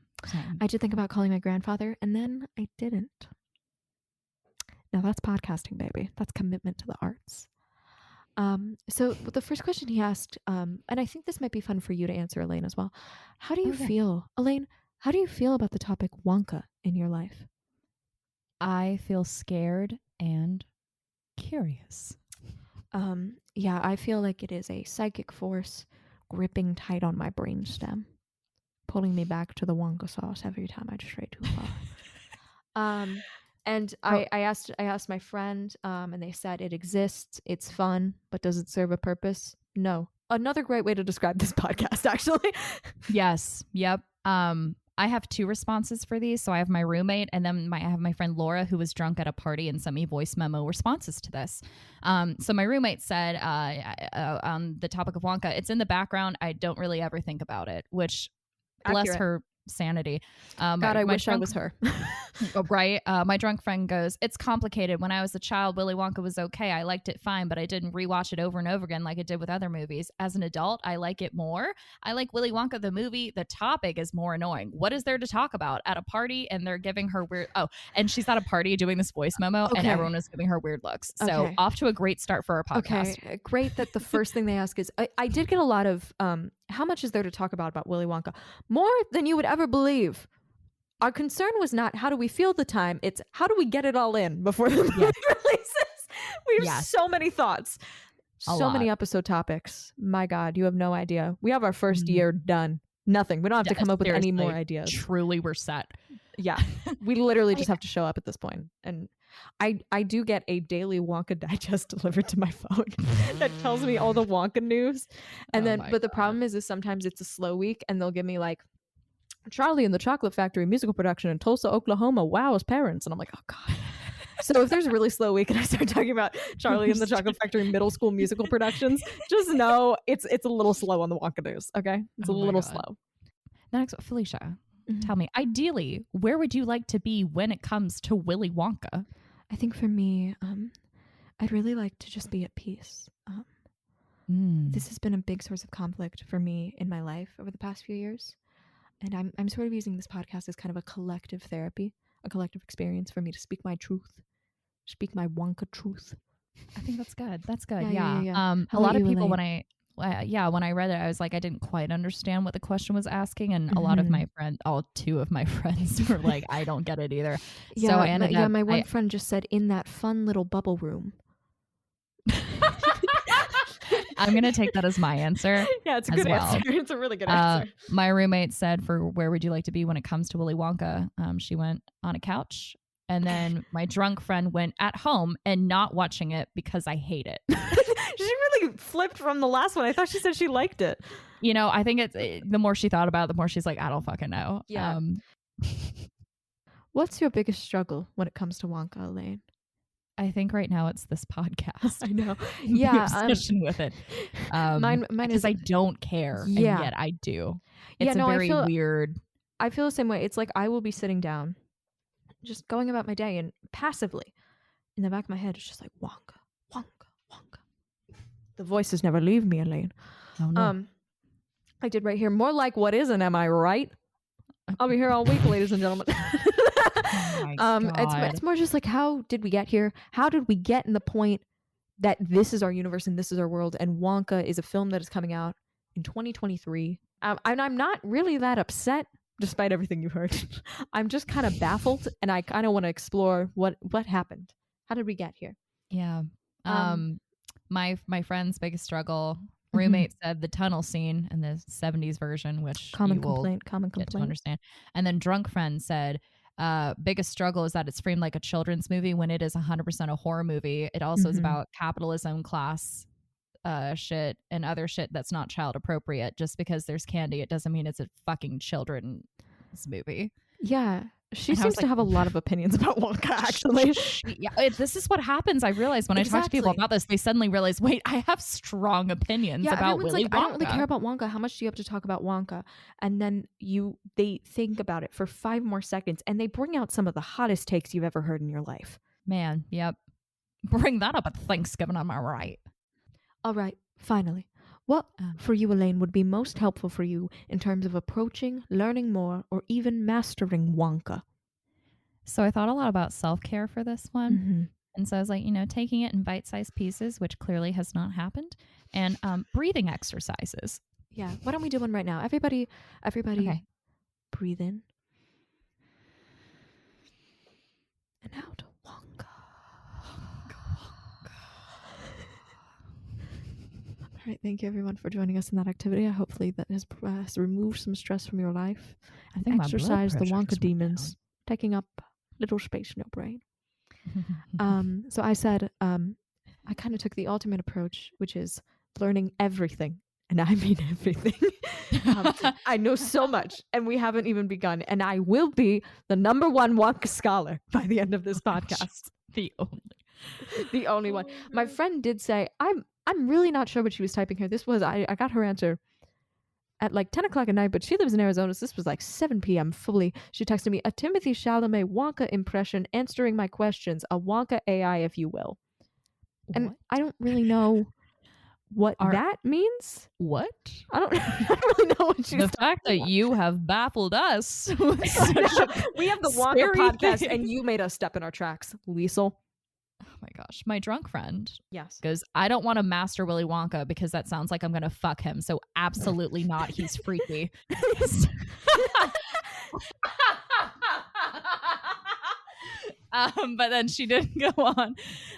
Speaker 2: I did think about calling my grandfather, and then I didn't. Now that's podcasting, baby. That's commitment to the arts. So the first question he asked, and I think this might be fun for you to answer, Elaine, as well. How do you feel, Elaine, how do you feel about the topic Wonka in your life?
Speaker 3: I feel scared and curious.
Speaker 2: I feel like it is a psychic force gripping tight on my brainstem, pulling me back to the Wonka sauce every time I stray too far. And I asked my friend, and they said it exists, it's fun, but does it serve a purpose? No. Another great way to describe this podcast, actually.
Speaker 3: Yes. Yep. I have 2 responses for these. So I have my roommate, and then I have my friend Laura, who was drunk at a party and sent me voice memo responses to this. So my roommate said on the topic of Wonka, it's in the background. I don't really ever think about it, which bless her sanity.
Speaker 2: God, I wish I was her.
Speaker 3: Right. My drunk friend goes, it's complicated. When I was a child, Willy Wonka was okay. I liked it fine, but I didn't rewatch it over and over again like I did with other movies. As an adult, I like it more. I like Willy Wonka, the movie. The topic is more annoying. What is there to talk about at a party? And they're giving her weird. Oh, and she's at a party doing this voice memo, and everyone was giving her weird looks. So off to a great start for our podcast.
Speaker 2: Okay, great that the first thing they ask is, I did get a lot of, how much is there to talk about Willy Wonka? More than you would ever believe. Our concern was not how do we feel the time, it's how do we get it all in before the movie releases. We have so many thoughts, so many episode topics. My God, you have no idea. We have our first year done. Nothing. We don't have to come up with any more ideas.
Speaker 3: Truly, we're set.
Speaker 2: Yeah. We literally just have to show up at this point. And I do get a daily Wonka digest delivered to my phone that tells me all the Wonka news. And the problem is sometimes it's a slow week and they'll give me like Charlie and the Chocolate Factory musical production in Tulsa, Oklahoma. Wow, as parents. And I'm like, oh God. So if there's a really slow week and I start talking about Charlie and the Chocolate Factory middle school musical productions, just know it's a little slow on the Wonka news. Okay. It's a little slow.
Speaker 3: Next, Felicia, tell me, ideally, where would you like to be when it comes to Willy Wonka?
Speaker 2: I think for me, I'd really like to just be at peace. This has been a big source of conflict for me in my life over the past few years. And I'm sort of using this podcast as kind of a collective therapy, a collective experience for me to speak my truth, speak my Wonka truth.
Speaker 3: I think that's good. That's good. Yeah. A lot of people, Elaine? when I read it, I was like, I didn't quite understand what the question was asking. And a lot of my friends, all 2 of my friends were like, I don't get it either.
Speaker 2: Yeah, so I ended up, my one friend just said, in that fun little bubble room.
Speaker 3: I'm going to take that as my answer.
Speaker 2: Yeah, it's a good answer. It's a really good answer.
Speaker 3: My roommate said, for where would you like to be when it comes to Willy Wonka? She went on a couch. And then my drunk friend went at home and not watching it because I hate it.
Speaker 2: She really flipped from the last one. I thought she said she liked it.
Speaker 3: You know, I think the more she thought about it, the more she's like, I don't fucking know.
Speaker 2: Yeah. What's your biggest struggle when it comes to Wonka, Elaine?
Speaker 3: I think right now it's this podcast.
Speaker 2: I know. Yeah.
Speaker 3: The obsession with it.
Speaker 2: Mine is,
Speaker 3: I don't care. Yeah. And yet I do. It's weird.
Speaker 2: I feel the same way. It's like I will be sitting down, just going about my day, and passively in the back of my head, it's just like Wonka, Wonka, Wonka. The voices never leave me, Elaine.
Speaker 3: Oh, no.
Speaker 2: I did right here. More like what isn't, am I right? I'll be here all week, ladies and gentlemen. It's more just like, how did we get here? How did we get in the point that this is our universe and this is our world? And Wonka is a film that is coming out in 2023. And I'm not really that upset, despite everything you've heard. I'm just kind of baffled, and I kind of want to explore what happened. How did we get here?
Speaker 3: Yeah. My friend's biggest struggle Roommate said the tunnel scene in the 70s version, which
Speaker 2: Common
Speaker 3: you will
Speaker 2: complaint.
Speaker 3: get to understand. And then drunk friend said, biggest struggle is that it's framed like a children's movie when it is 100% a horror movie. It also is about capitalism, class shit, and other shit that's not child appropriate. Just because there's candy, it doesn't mean it's a fucking children's movie.
Speaker 2: Yeah. She seems to have a lot of opinions about Wonka, actually.
Speaker 3: Yeah, this is what happens. I realize when I talk to people about this, they suddenly realize, wait, I have strong opinions about Willy Wonka.
Speaker 2: I don't really care about Wonka. How much do you have to talk about Wonka? And then they think about it for 5 more seconds, and they bring out some of the hottest takes you've ever heard in your life.
Speaker 3: Man, yep. Bring that up at Thanksgiving, am I right?
Speaker 2: All right, finally. What for you, Elaine, would be most helpful for you in terms of approaching, learning more, or even mastering Wonka?
Speaker 3: So I thought a lot about self-care for this one. And so I was like, taking it in bite-sized pieces, which clearly has not happened, and breathing exercises.
Speaker 2: Yeah. Why don't we do one right now? Everybody okay. Breathe in and out. Wonka. All right, thank you everyone for joining us in that activity. Hopefully that has removed some stress from your life and exercised the Wonka demons, taking up little space in your brain. So I said, I kind of took the ultimate approach, which is learning everything. And I mean everything. I know so much, and we haven't even begun. And I will be the #1 Wonka scholar by the end of this podcast. The only one. My friend did say, I'm really not sure what she was typing here. This was, I got her answer at like 10 o'clock at night, but she lives in Arizona, so this was like 7 p.m. fully. She texted me, a Timothy Chalamet Wonka impression answering my questions, a Wonka AI, if you will. And I don't really know what that means.
Speaker 3: What?
Speaker 2: I don't really know what she's
Speaker 3: The fact that you have baffled us.
Speaker 2: We have the Wonka podcast, and you made us step in our tracks, Liesel.
Speaker 3: Oh my gosh. My drunk friend
Speaker 2: goes,
Speaker 3: I don't want to master Willy Wonka because that sounds like I'm going to fuck him. So absolutely not. He's freaky. But then she did go on.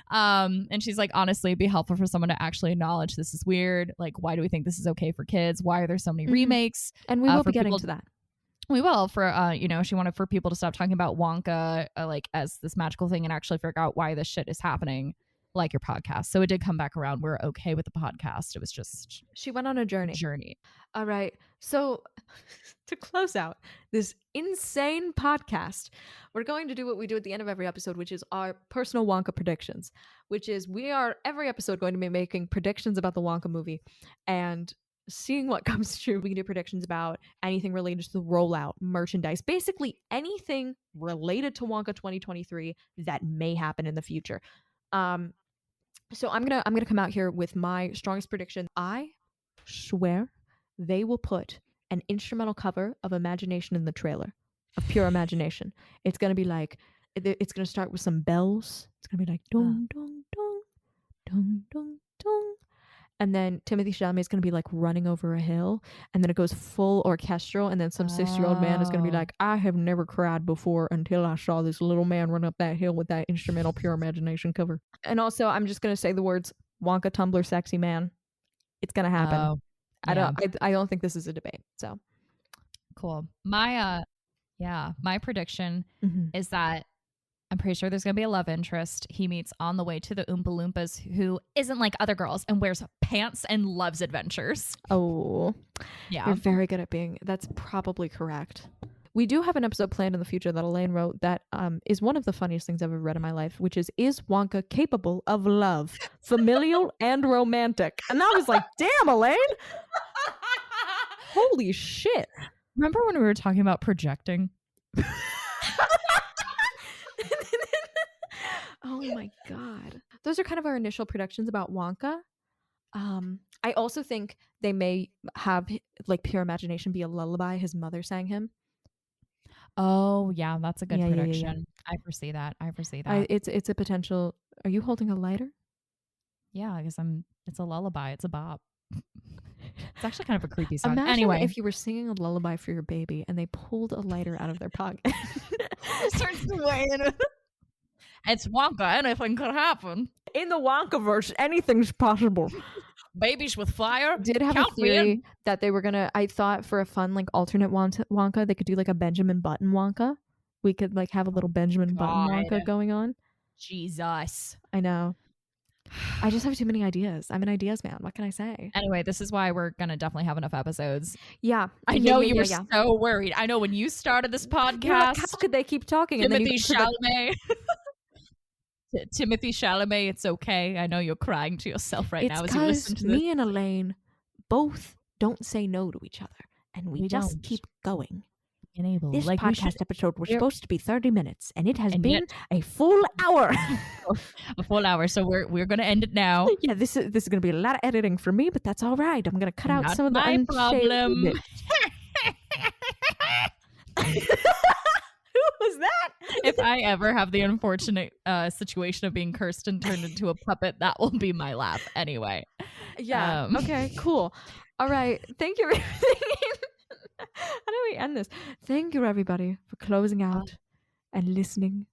Speaker 3: And she's like, honestly, it'd be helpful for someone to actually acknowledge this is weird. Like, why do we think this is okay for kids? Why are there so many remakes?
Speaker 2: And we will be getting to that.
Speaker 3: We will for, she wanted for people to stop talking about Wonka, like as this magical thing and actually figure out why this shit is happening, like your podcast. So it did come back around. We're okay with the podcast. It was just.
Speaker 2: She went on a journey. All right. So to close out this insane podcast, we're going to do what we do at the end of every episode, which is our personal Wonka predictions, which is we are every episode going to be making predictions about the Wonka movie and seeing what comes true. We can do predictions about anything related to the rollout, merchandise, basically anything related to Wonka 2023 that may happen in the future. So I'm gonna come out here with my strongest prediction. I swear they will put an instrumental cover of Imagination in the trailer, of Pure Imagination. It's gonna be like, it's gonna start with some bells. It's gonna be like dong dong dong dong dong dong. And then Timothy Chalamet is going to be like running over a hill, and then it goes full orchestral, and then some 6-year-old man is going to be like, I have never cried before until I saw this little man run up that hill with that instrumental Pure Imagination cover. And also, I'm just going to say the words Wonka Tumblr sexy man. It's going to happen. I don't think this is a debate. So
Speaker 3: cool. My prediction is that I'm pretty sure there's going to be a love interest he meets on the way to the Oompa Loompas who isn't like other girls and wears pants and loves adventures.
Speaker 2: Oh,
Speaker 3: yeah.
Speaker 2: You're very good at that's probably correct. We do have an episode planned in the future that Elaine wrote that is one of the funniest things I've ever read in my life, which is Wonka capable of love, familial and romantic? And I was like, damn, Elaine. Holy shit.
Speaker 3: Remember when we were talking about projecting?
Speaker 2: Oh my God. Those are kind of our initial predictions about Wonka. I also think they may have like Pure Imagination be a lullaby his mother sang him.
Speaker 3: Oh yeah, that's a good prediction.
Speaker 2: Yeah.
Speaker 3: I foresee that.
Speaker 2: It's a potential. Are you holding a lighter?
Speaker 3: Yeah, I guess it's a lullaby. It's a bop. It's actually kind of a creepy song.
Speaker 2: Imagine
Speaker 3: anyway,
Speaker 2: if you were singing a lullaby for your baby and they pulled a lighter out of their pocket.
Speaker 3: Starts swaying. It's Wonka. Anything could happen.
Speaker 2: In the Wonkaverse, anything's possible.
Speaker 3: babies with fire.
Speaker 2: Did have
Speaker 3: Count
Speaker 2: a theory that they were gonna. I thought for a fun like alternate Wonka, they could do like a Benjamin Button Wonka. We could like have a little Benjamin Button Wonka going on.
Speaker 3: Jesus,
Speaker 2: I know. I just have too many ideas. I'm an ideas man. What can I say?
Speaker 3: Anyway, this is why we're gonna definitely have enough episodes.
Speaker 2: Yeah,
Speaker 3: I know you were so worried. I know when you started this podcast,
Speaker 2: like, how could they keep talking?
Speaker 3: Timothy Chalamet. Timothy Chalamet, it's okay. I know you're crying to yourself right now as you listen to this.
Speaker 2: Me and Elaine both don't say no to each other, and we just keep going. This podcast episode was supposed to be 30 minutes, and it has been a full hour.
Speaker 3: A full hour. So we're going to end it now.
Speaker 2: Yeah, this is going to be a lot of editing for me, but that's all right. I'm going to cut out some of the
Speaker 3: my problem.
Speaker 2: Who was that?
Speaker 3: If I ever have the unfortunate situation of being cursed and turned into a puppet, that will be my laugh anyway.
Speaker 2: Yeah. Okay, cool. All right. Thank you. How do we end this? Thank you, everybody, for closing out and listening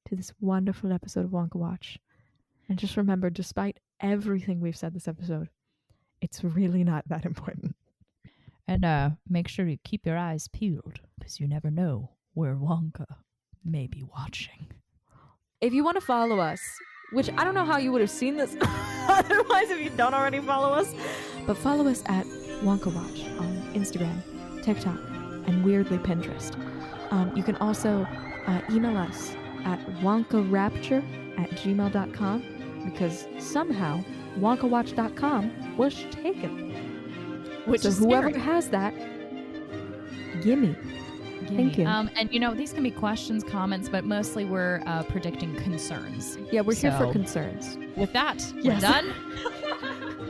Speaker 2: to this wonderful episode of Wonka Watch. And just remember, despite everything we've said this episode, it's really not that important.
Speaker 3: And make sure you keep your eyes peeled, because you never know where Wonka may be watching.
Speaker 2: If you want to follow us, which I don't know how you would have seen this otherwise if you don't already follow us, but follow us at Wonka Watch on Instagram, TikTok, and weirdly Pinterest. You can also email us at wonkarapture@gmail.com because somehow wonkawatch.com was taken.
Speaker 3: Which
Speaker 2: so
Speaker 3: is
Speaker 2: whoever
Speaker 3: scary.
Speaker 2: has that, gimme. Thank you.
Speaker 3: And these can be questions, comments, but mostly we're predicting concerns.
Speaker 2: Yeah, we're here for concerns.
Speaker 3: With that, we're done.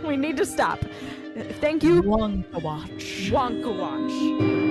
Speaker 2: We need to stop. Thank you.
Speaker 3: Wonka Watch.
Speaker 2: Wonka Watch.